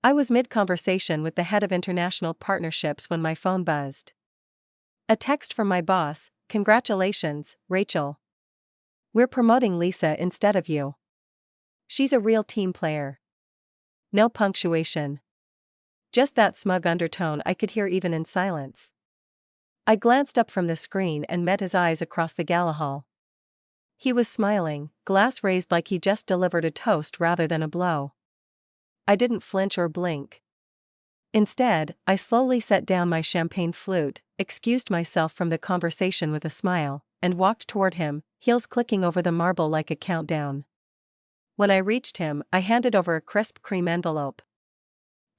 I was mid-conversation with the head of international partnerships when my phone buzzed. A text from my boss: "Congratulations, Rachel. We're promoting Lisa instead of you. She's a real team player." No punctuation. Just that smug undertone I could hear even in silence. I glanced up from the screen and met his eyes across the gala hall. He was smiling, glass raised like he just delivered a toast rather than a blow. I didn't flinch or blink. Instead, I slowly set down my champagne flute, excused myself from the conversation with a smile, and walked toward him, heels clicking over the marble like a countdown. When I reached him, I handed over a crisp cream envelope.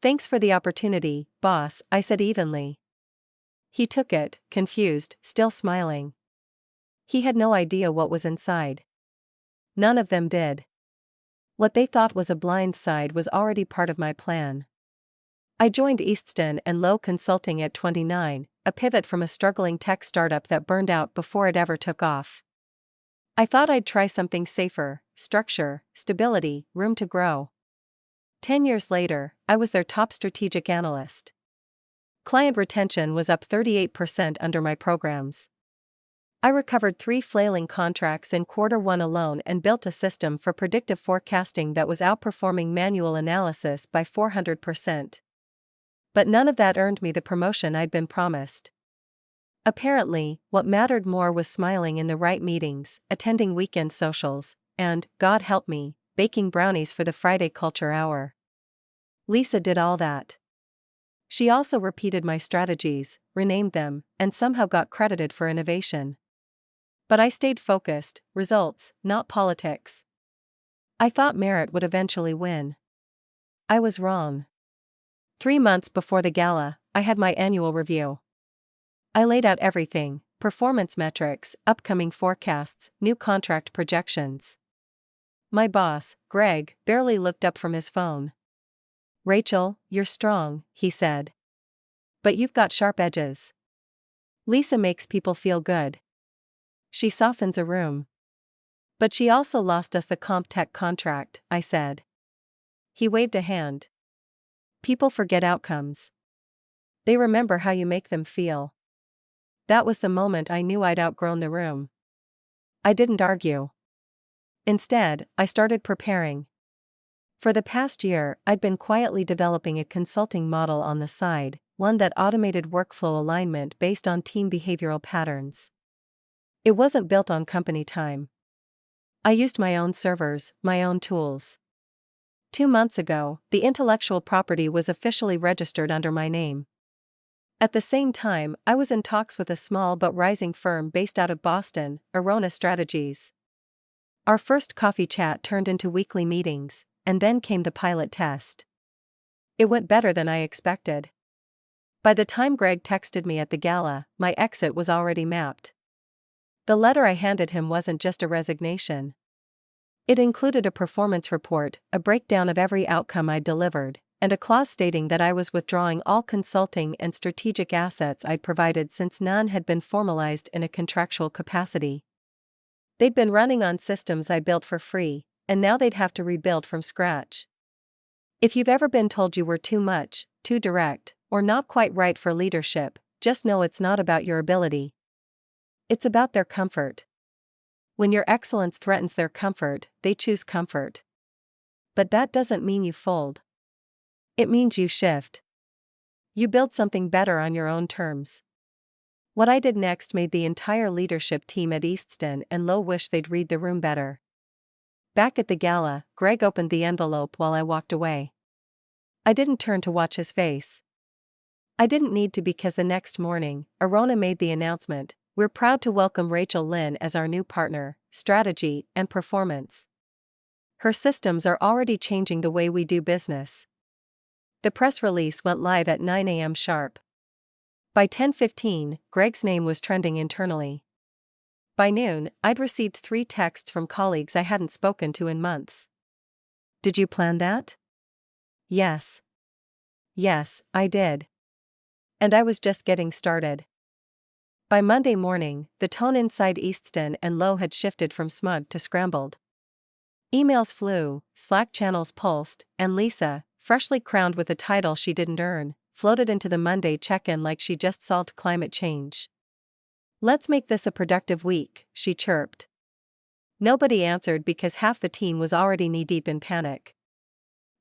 "Thanks for the opportunity, boss," I said evenly. He took it, confused, still smiling. He had no idea what was inside. None of them did. What they thought was a blind side was already part of my plan. I joined Easton and Lowe Consulting at 29, a pivot from a struggling tech startup that burned out before it ever took off. I thought I'd try something safer: structure, stability, room to grow. 10 years later, I was their top strategic analyst. Client retention was up 38% under my programs. I recovered 3 flailing contracts in Q1 alone and built a system for predictive forecasting that was outperforming manual analysis by 400%. But none of that earned me the promotion I'd been promised. Apparently, what mattered more was smiling in the right meetings, attending weekend socials, and, God help me, baking brownies for the Friday culture hour. Lisa did all that. She also repeated my strategies, renamed them, and somehow got credited for innovation. But I stayed focused: results, not politics. I thought merit would eventually win. I was wrong. 3 months before the gala, I had my annual review. I laid out everything: performance metrics, upcoming forecasts, new contract projections. My boss, Greg, barely looked up from his phone. "Rachel, you're strong," he said. "But you've got sharp edges. Lisa makes people feel good. She softens a room. But she also lost us the comp tech contract," I said. He waved a hand. "People forget outcomes. They remember how you make them feel." That was the moment I knew I'd outgrown the room. I didn't argue. Instead, I started preparing. For the past year, I'd been quietly developing a consulting model on the side, one that automated workflow alignment based on team behavioral patterns. It wasn't built on company time. I used my own servers, my own tools. 2 months ago, the intellectual property was officially registered under my name. At the same time, I was in talks with a small but rising firm based out of Boston, Arona Strategies. Our first coffee chat turned into weekly meetings, and then came the pilot test. It went better than I expected. By the time Greg texted me at the gala, my exit was already mapped. The letter I handed him wasn't just a resignation. It included a performance report, a breakdown of every outcome I'd delivered, and a clause stating that I was withdrawing all consulting and strategic assets I'd provided since none had been formalized in a contractual capacity. They'd been running on systems I built for free, and now they'd have to rebuild from scratch. If you've ever been told you were too much, too direct, or not quite right for leadership, just know it's not about your ability. It's about their comfort. When your excellence threatens their comfort, they choose comfort. But that doesn't mean you fold. It means you shift. You build something better on your own terms. What I did next made the entire leadership team at Easton and Lowe wish they'd read the room better. Back at the gala, Greg opened the envelope while I walked away. I didn't turn to watch his face. I didn't need to, because the next morning, Arona made the announcement: "We're proud to welcome Rachel Lynn as our new partner, strategy and performance. Her systems are already changing the way we do business." The press release went live at 9 a.m. sharp. By 10:15, Greg's name was trending internally. By noon, I'd received 3 texts from colleagues I hadn't spoken to in months. "Did you plan that?" Yes. Yes, I did. And I was just getting started. By Monday morning, the tone inside Easton and Lowe had shifted from smug to scrambled. Emails flew, Slack channels pulsed, and Lisa, freshly crowned with a title she didn't earn, floated into the Monday check-in like she just solved climate change. "Let's make this a productive week," she chirped. Nobody answered because half the team was already knee-deep in panic.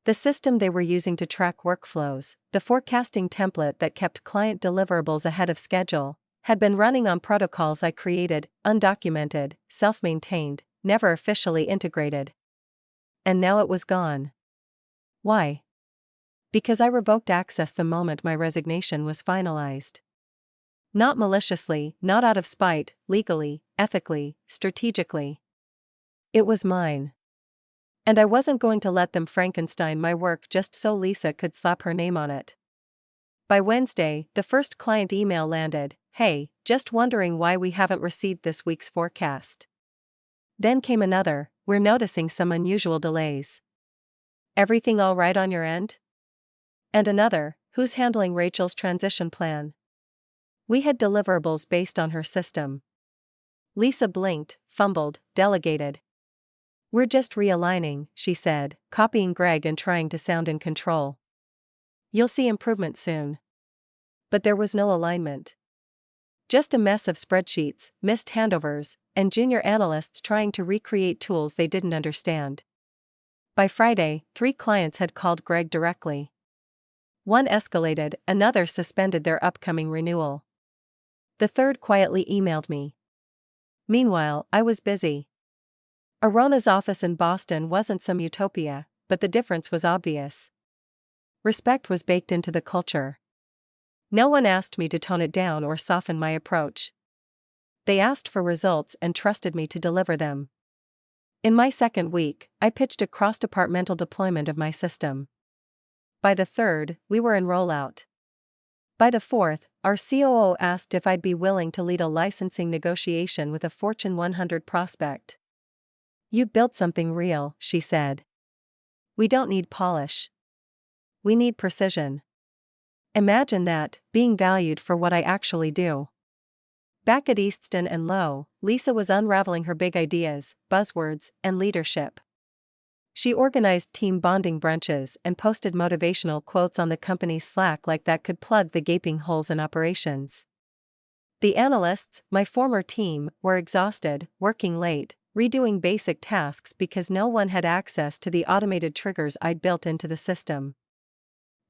The system they were using to track workflows, the forecasting template that kept client deliverables ahead of schedule, had been running on protocols I created, undocumented, self-maintained, never officially integrated. And now it was gone. Why? Because I revoked access the moment my resignation was finalized. Not maliciously, not out of spite, legally, ethically, strategically. It was mine. And I wasn't going to let them Frankenstein my work just so Lisa could slap her name on it. By Wednesday, the first client email landed, "Hey, just wondering why we haven't received this week's forecast." Then came another, "We're noticing some unusual delays. Everything all right on your end?" And another, "Who's handling Rachel's transition plan?" We had deliverables based on her system. Lisa blinked, fumbled, delegated. "We're just realigning," she said, copying Greg and trying to sound in control. "You'll see improvement soon." But there was no alignment. Just a mess of spreadsheets, missed handovers, and junior analysts trying to recreate tools they didn't understand. By Friday, 3 clients had called Greg directly. One escalated, another suspended their upcoming renewal. The third quietly emailed me. Meanwhile, I was busy. Arona's office in Boston wasn't some utopia, but the difference was obvious. Respect was baked into the culture. No one asked me to tone it down or soften my approach. They asked for results and trusted me to deliver them. In my second week, I pitched a cross-departmental deployment of my system. By the third, we were in rollout. By the fourth, our COO asked if I'd be willing to lead a licensing negotiation with a Fortune 100 prospect. "You've built something real," she said. "We don't need polish. We need precision." Imagine that, being valued for what I actually do. Back at Easton and Lowe, Lisa was unraveling her big ideas, buzzwords, and leadership. She organized team bonding brunches and posted motivational quotes on the company's Slack like that could plug the gaping holes in operations. The analysts, my former team, were exhausted, working late, redoing basic tasks because no one had access to the automated triggers I'd built into the system.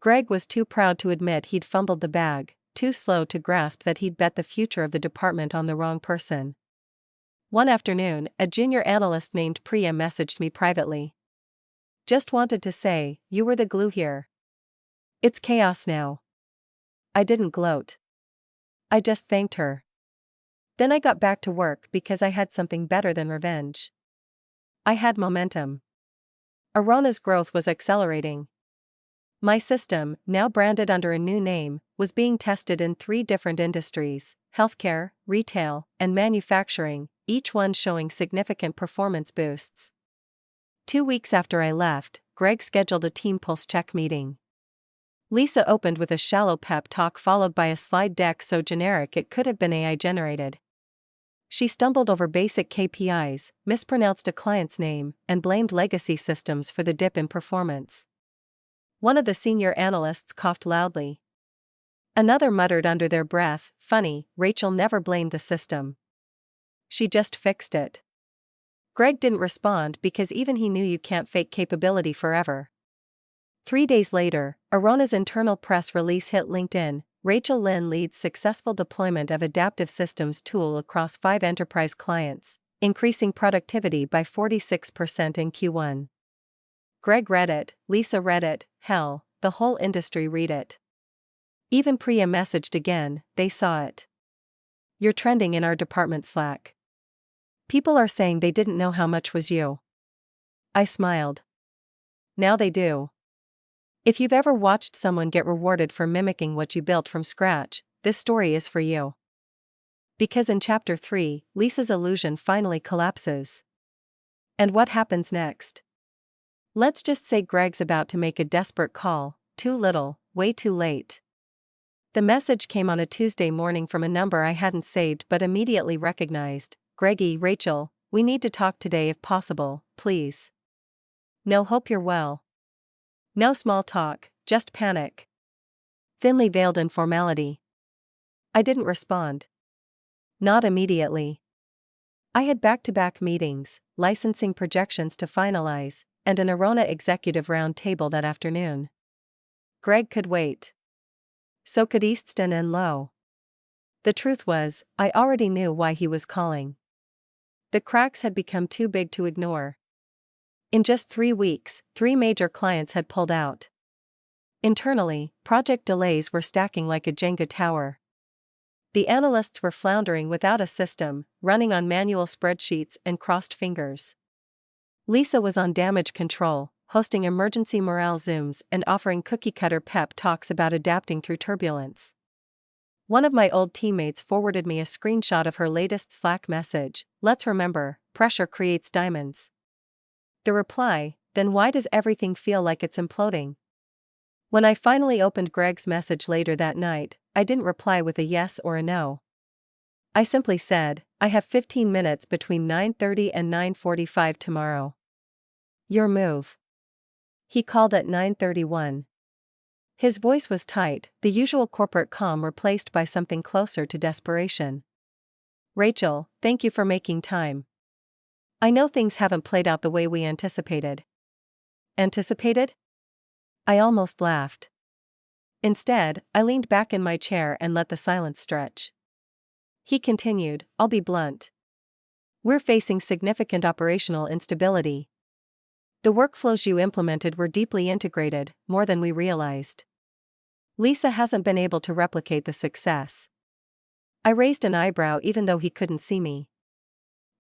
Greg was too proud to admit he'd fumbled the bag, too slow to grasp that he'd bet the future of the department on the wrong person. One afternoon, a junior analyst named Priya messaged me privately. "Just wanted to say, you were the glue here. It's chaos now." I didn't gloat. I just thanked her. Then I got back to work because I had something better than revenge. I had momentum. Arona's growth was accelerating. My system, now branded under a new name, was being tested in 3 different industries: healthcare, retail, and manufacturing, each one showing significant performance boosts. 2 weeks after I left, Greg scheduled a team pulse check meeting. Lisa opened with a shallow pep talk followed by a slide deck so generic it could have been AI generated. She stumbled over basic KPIs, mispronounced a client's name, and blamed legacy systems for the dip in performance. One of the senior analysts coughed loudly. Another muttered under their breath, "Funny, Rachel never blamed the system. She just fixed it." Greg didn't respond because even he knew you can't fake capability forever. 3 days later, Arona's internal press release hit LinkedIn. Rachel Lynn leads successful deployment of adaptive systems tool across 5 enterprise clients, increasing productivity by 46% in Q1. Greg read it, Lisa read it, hell, the whole industry read it. Even Priya messaged again, they saw it. "You're trending in our department Slack. People are saying they didn't know how much was you." I smiled. Now they do. If you've ever watched someone get rewarded for mimicking what you built from scratch, this story is for you. Because in Chapter 3, Lisa's illusion finally collapses. And what happens next? Let's just say Greg's about to make a desperate call, too little, way too late. The message came on a Tuesday morning from a number I hadn't saved but immediately recognized. "Greggy, Rachel, we need to talk today if possible, please. No, hope you're well. No small talk, just panic. Thinly veiled informality. I didn't respond. Not immediately. I had back-to-back meetings, licensing projections to finalize, and an Arona executive round table that afternoon. Greg could wait. So could Easton and Lowe. The truth was, I already knew why he was calling. The cracks had become too big to ignore. In just 3 weeks, 3 major clients had pulled out. Internally, project delays were stacking like a Jenga tower. The analysts were floundering without a system, running on manual spreadsheets and crossed fingers. Lisa was on damage control, hosting emergency morale Zooms and offering cookie-cutter pep talks about adapting through turbulence. One of my old teammates forwarded me a screenshot of her latest Slack message. Let's remember, pressure creates diamonds. The reply, then why does everything feel like it's imploding? When I finally opened Greg's message later that night, I didn't reply with a yes or a no. I simply said, I have 15 minutes between 9:30 and 9:45 tomorrow. Your move. He called at 9:31. His voice was tight, the usual corporate calm replaced by something closer to desperation. Rachel, thank you for making time. I know things haven't played out the way we anticipated. Anticipated? I almost laughed. Instead, I leaned back in my chair and let the silence stretch. He continued, I'll be blunt. We're facing significant operational instability. The workflows you implemented were deeply integrated, more than we realized. Lisa hasn't been able to replicate the success. I raised an eyebrow even though he couldn't see me.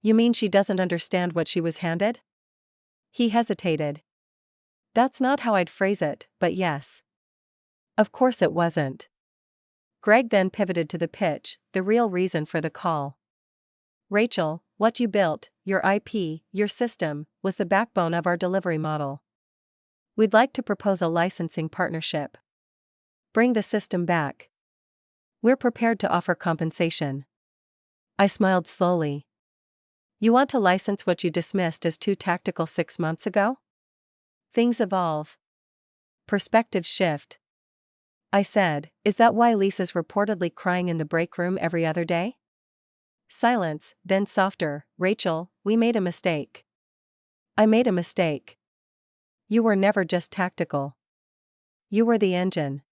You mean she doesn't understand what she was handed? He hesitated. That's not how I'd phrase it, but yes. Of course it wasn't. Greg then pivoted to the pitch, the real reason for the call. Rachel, what you built, your IP, your system, was the backbone of our delivery model. We'd like to propose a licensing partnership. Bring the system back. We're prepared to offer compensation. I smiled slowly. You want to license what you dismissed as too tactical 6 months ago? Things evolve. Perspectives shift. I said, is that why Lisa's reportedly crying in the break room every other day? Silence, then softer, Rachel, we made a mistake. I made a mistake. You were never just tactical. You were the engine.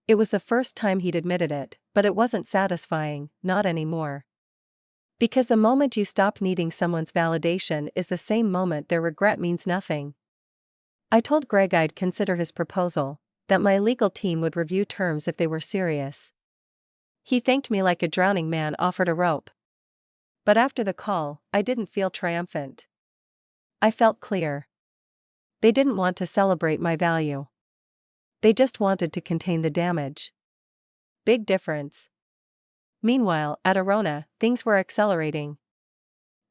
It was the first time he'd admitted it, but it wasn't satisfying, not anymore. Because the moment you stop needing someone's validation is the same moment their regret means nothing. I told Greg I'd consider his proposal, that my legal team would review terms if they were serious. He thanked me like a drowning man offered a rope. But after the call, I didn't feel triumphant. I felt clear. They didn't want to celebrate my value. They just wanted to contain the damage. Big difference. Meanwhile, at Arona, things were accelerating.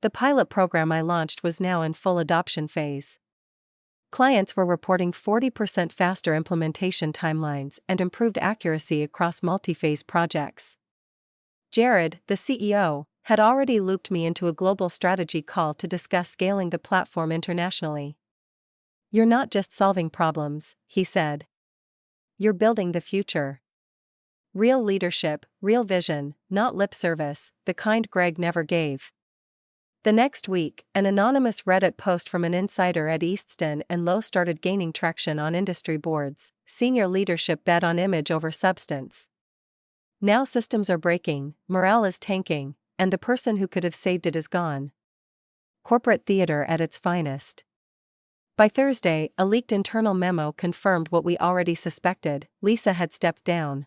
The pilot program I launched was now in full adoption phase. Clients were reporting 40% faster implementation timelines and improved accuracy across multi-phase projects. Jared, the CEO, had already looped me into a global strategy call to discuss scaling the platform internationally. You're not just solving problems, he said. You're building the future. Real leadership, real vision, not lip service, the kind Greg never gave. The next week, an anonymous Reddit post from an insider at Easton and Lowe started gaining traction on industry boards. Senior leadership bet on image over substance. Now systems are breaking, morale is tanking, and the person who could have saved it is gone. Corporate theater at its finest. By Thursday, a leaked internal memo confirmed what we already suspected: Lisa had stepped down.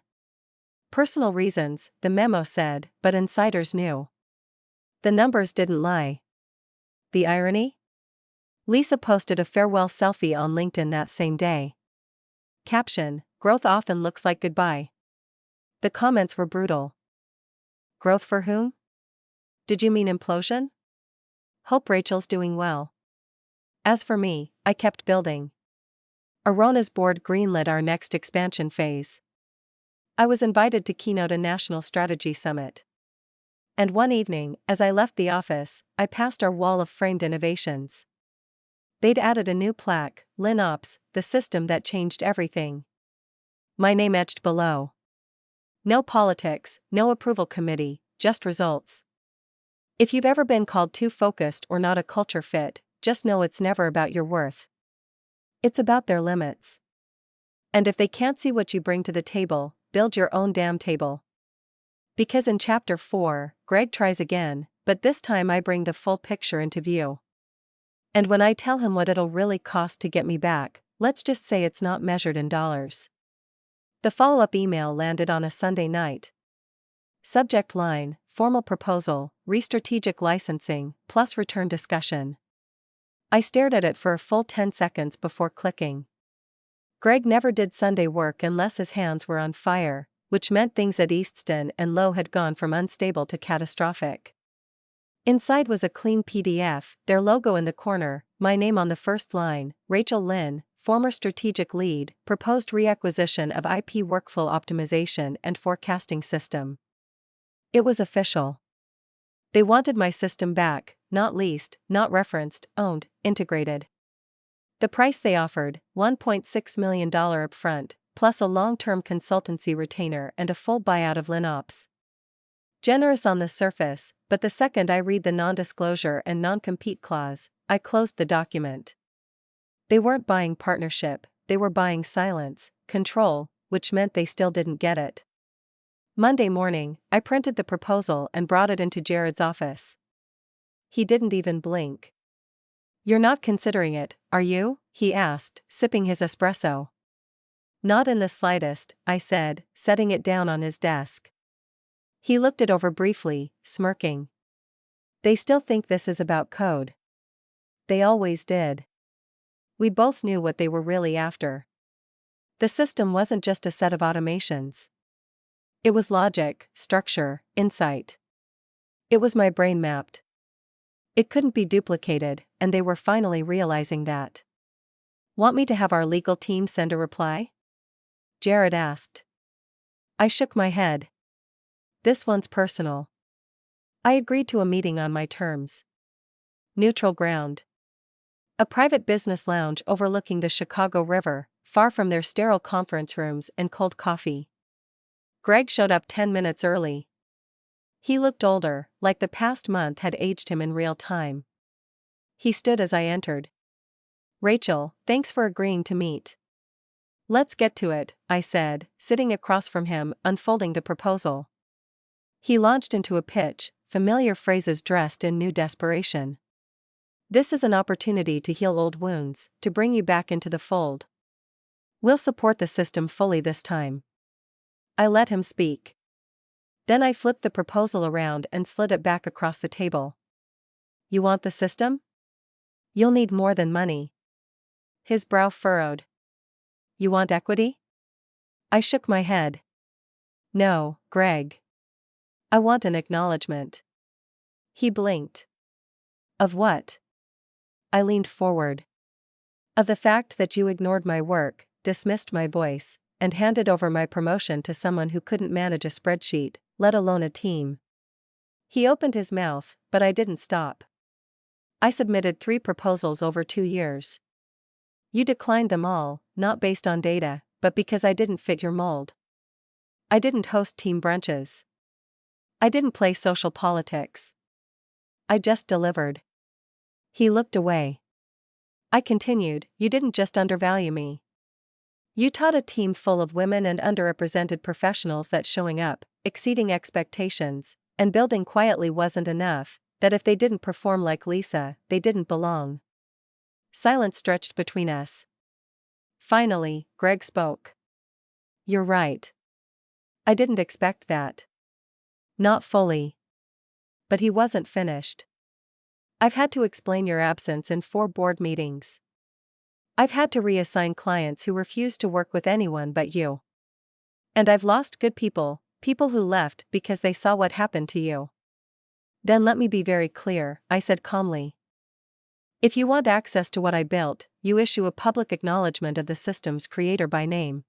Personal reasons, the memo said, but insiders knew. The numbers didn't lie. The irony? Lisa posted a farewell selfie on LinkedIn that same day. Caption: growth often looks like goodbye. The comments were brutal. Growth for whom? Did you mean implosion? Hope Rachel's doing well. As for me, I kept building. Arona's board greenlit our next expansion phase. I was invited to keynote a national strategy summit. And one evening, as I left the office, I passed our wall of framed innovations. They'd added a new plaque, LinOps, the system that changed everything. My name etched below. No politics, no approval committee, just results. If you've ever been called too focused or not a culture fit, just know it's never about your worth. It's about their limits. And if they can't see what you bring to the table, build your own damn table. Because in Chapter 4, Greg tries again, but this time I bring the full picture into view. And when I tell him what it'll really cost to get me back, let's just say it's not measured in dollars. The follow-up email landed on a Sunday night. Subject line, formal proposal, re-strategic licensing, plus return discussion. I stared at it for a full 10 seconds before clicking. Greg never did Sunday work unless his hands were on fire, which meant things at Easton and Lowe had gone from unstable to catastrophic. Inside was a clean PDF, their logo in the corner, my name on the first line, Rachel Lynn, former strategic lead, proposed reacquisition of IP workflow optimization and forecasting system. It was official. They wanted my system back, not leased, not referenced, owned, integrated. The price they offered, $1.6 million upfront, plus a long-term consultancy retainer and a full buyout of LinOps. Generous on the surface, but the second I read the non-disclosure and non-compete clause, I closed the document. They weren't buying partnership, they were buying silence, control, which meant they still didn't get it. Monday morning, I printed the proposal and brought it into Jared's office. He didn't even blink. "You're not considering it, are you?" he asked, sipping his espresso. "Not in the slightest," I said, setting it down on his desk. He looked it over briefly, smirking. "They still think this is about code." They always did. We both knew what they were really after. The system wasn't just a set of automations. It was logic, structure, insight. It was my brain mapped. It couldn't be duplicated, and they were finally realizing that. "Want me to have our legal team send a reply?" Jared asked. I shook my head. "This one's personal." I agreed to a meeting on my terms. Neutral ground. A private business lounge overlooking the Chicago River, far from their sterile conference rooms and cold coffee. Greg showed up 10 minutes early. He looked older, like the past month had aged him in real time. He stood as I entered. "Rachel, thanks for agreeing to meet." "Let's get to it," I said, sitting across from him, unfolding the proposal. He launched into a pitch, familiar phrases dressed in new desperation. "This is an opportunity to heal old wounds, to bring you back into the fold. We'll support the system fully this time." I let him speak. Then I flipped the proposal around and slid it back across the table. "You want the system? You'll need more than money." His brow furrowed. "You want equity?" I shook my head. "No, Greg. I want an acknowledgement." He blinked. "Of what?" I leaned forward. "Of the fact that you ignored my work, dismissed my voice, and handed over my promotion to someone who couldn't manage a spreadsheet, let alone a team." He opened his mouth, but I didn't stop. "I submitted 3 proposals over 2 years. You declined them all, not based on data, but because I didn't fit your mold. I didn't host team brunches. I didn't play social politics. I just delivered." He looked away. I continued, "You didn't just undervalue me. You taught a team full of women and underrepresented professionals that showing up, exceeding expectations, and building quietly wasn't enough, that if they didn't perform like Lisa, they didn't belong." Silence stretched between us. Finally, Greg spoke. "You're right. I didn't expect that." "Not fully." But he wasn't finished. "I've had to explain your absence in 4 board meetings. I've had to reassign clients who refused to work with anyone but you. And I've lost good people, people who left because they saw what happened to you." "Then let me be very clear," I said calmly. "If you want access to what I built, you issue a public acknowledgement of the system's creator by name.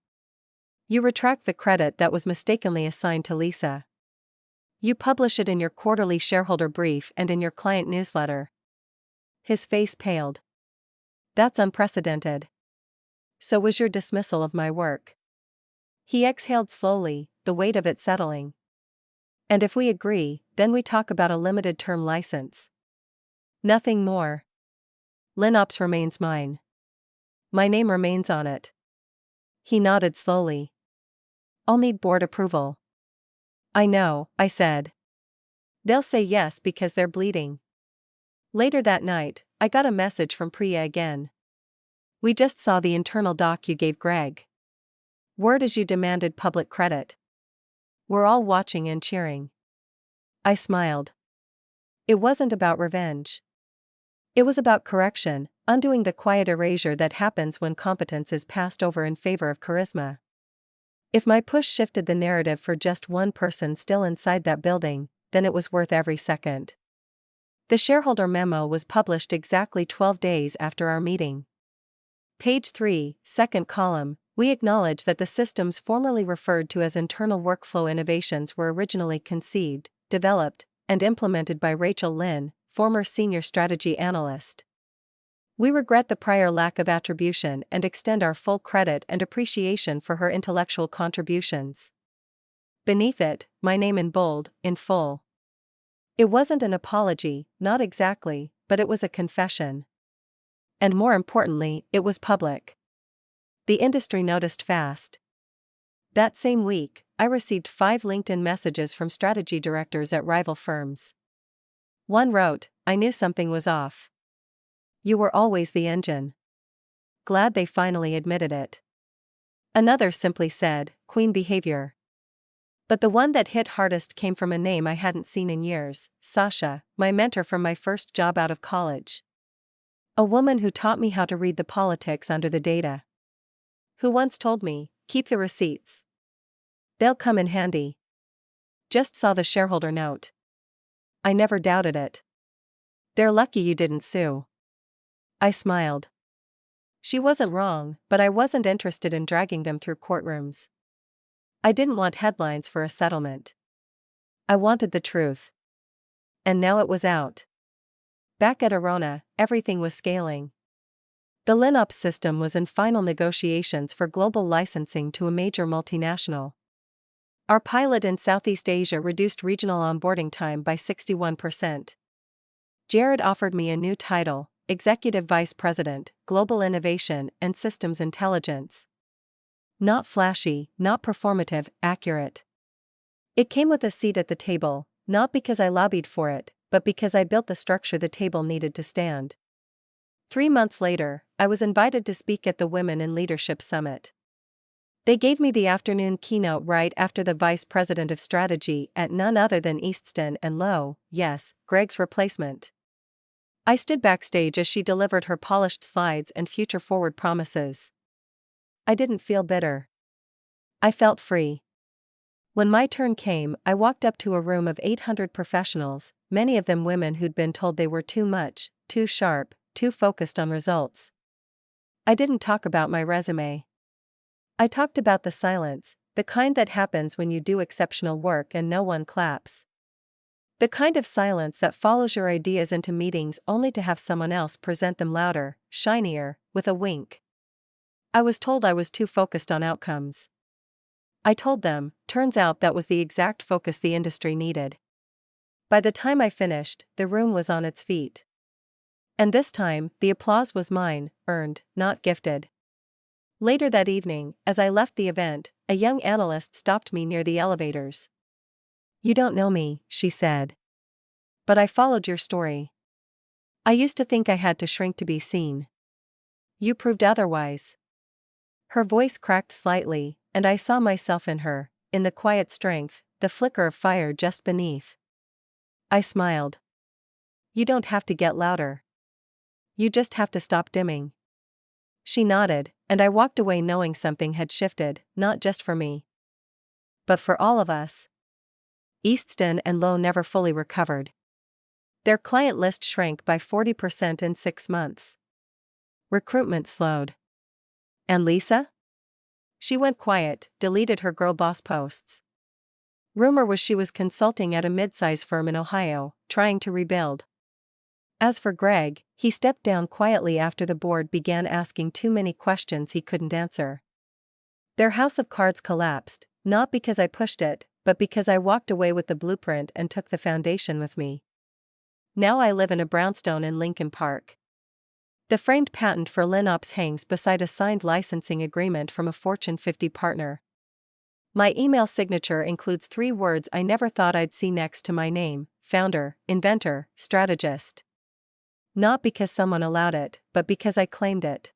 You retract the credit that was mistakenly assigned to Lisa. You publish it in your quarterly shareholder brief and in your client newsletter." His face paled. That's unprecedented. So was your dismissal of my work. He exhaled slowly, the weight of it settling. And if we agree, then we talk about a limited-term license. Nothing more. LinOps remains mine. My name remains on it. He nodded slowly. I'll need board approval. I know, I said. They'll say yes because they're bleeding. Later that night, I got a message from Priya again. We just saw the internal doc you gave Greg. Word is you demanded public credit. We're all watching and cheering. I smiled. It wasn't about revenge. It was about correction, undoing the quiet erasure that happens when competence is passed over in favor of charisma. If my push shifted the narrative for just one person still inside that building, then it was worth every second. The shareholder memo was published exactly 12 days after our meeting. Page 3, second column, we acknowledge that the systems formerly referred to as internal workflow innovations were originally conceived, developed, and implemented by Rachel Lynn, former senior strategy analyst. We regret the prior lack of attribution and extend our full credit and appreciation for her intellectual contributions. Beneath it, my name in bold, in full. It wasn't an apology, not exactly, but it was a confession. And more importantly, it was public. The industry noticed fast. That same week, I received 5 LinkedIn messages from strategy directors at rival firms. One wrote, I knew something was off. You were always the engine. Glad they finally admitted it. Another simply said, Queen behavior. But the one that hit hardest came from a name I hadn't seen in years, Sasha, my mentor from my first job out of college. A woman who taught me how to read the politics under the data. Who once told me, keep the receipts. They'll come in handy. Just saw the shareholder note. I never doubted it. They're lucky you didn't sue. I smiled. She wasn't wrong, but I wasn't interested in dragging them through courtrooms. I didn't want headlines for a settlement. I wanted the truth. And now it was out. Back at Arona, everything was scaling. The LinOps system was in final negotiations for global licensing to a major multinational. Our pilot in Southeast Asia reduced regional onboarding time by 61%. Jared offered me a new title, Executive Vice President, Global Innovation and Systems Intelligence. Not flashy, not performative, accurate. It came with a seat at the table, not because I lobbied for it, but because I built the structure the table needed to stand. 3 months later, I was invited to speak at the Women in Leadership Summit. They gave me the afternoon keynote right after the Vice President of Strategy at none other than Easton and Lowe, yes, Greg's replacement. I stood backstage as she delivered her polished slides and future-forward promises. I didn't feel bitter. I felt free. When my turn came, I walked up to a room of 800 professionals, many of them women who'd been told they were too much, too sharp, too focused on results. I didn't talk about my resume. I talked about the silence, the kind that happens when you do exceptional work and no one claps. The kind of silence that follows your ideas into meetings only to have someone else present them louder, shinier, with a wink. I was told I was too focused on outcomes. I told them, turns out that was the exact focus the industry needed. By the time I finished, the room was on its feet. And this time, the applause was mine, earned, not gifted. Later that evening, as I left the event, a young analyst stopped me near the elevators. You don't know me, she said. But I followed your story. I used to think I had to shrink to be seen. You proved otherwise. Her voice cracked slightly, and I saw myself in her, in the quiet strength, the flicker of fire just beneath. I smiled. You don't have to get louder. You just have to stop dimming. She nodded, and I walked away knowing something had shifted, not just for me, but for all of us. Easton and Lowe never fully recovered. Their client list shrank by 40% in 6 months. Recruitment slowed. And Lisa? She went quiet, deleted her girl boss posts. Rumor was she was consulting at a mid-size firm in Ohio, trying to rebuild. As for Greg, he stepped down quietly after the board began asking too many questions he couldn't answer. Their house of cards collapsed, not because I pushed it, but because I walked away with the blueprint and took the foundation with me. Now I live in a brownstone in Lincoln Park. The framed patent for LinOps hangs beside a signed licensing agreement from a Fortune 50 partner. My email signature includes 3 words I never thought I'd see next to my name: founder, inventor, strategist. Not because someone allowed it, but because I claimed it.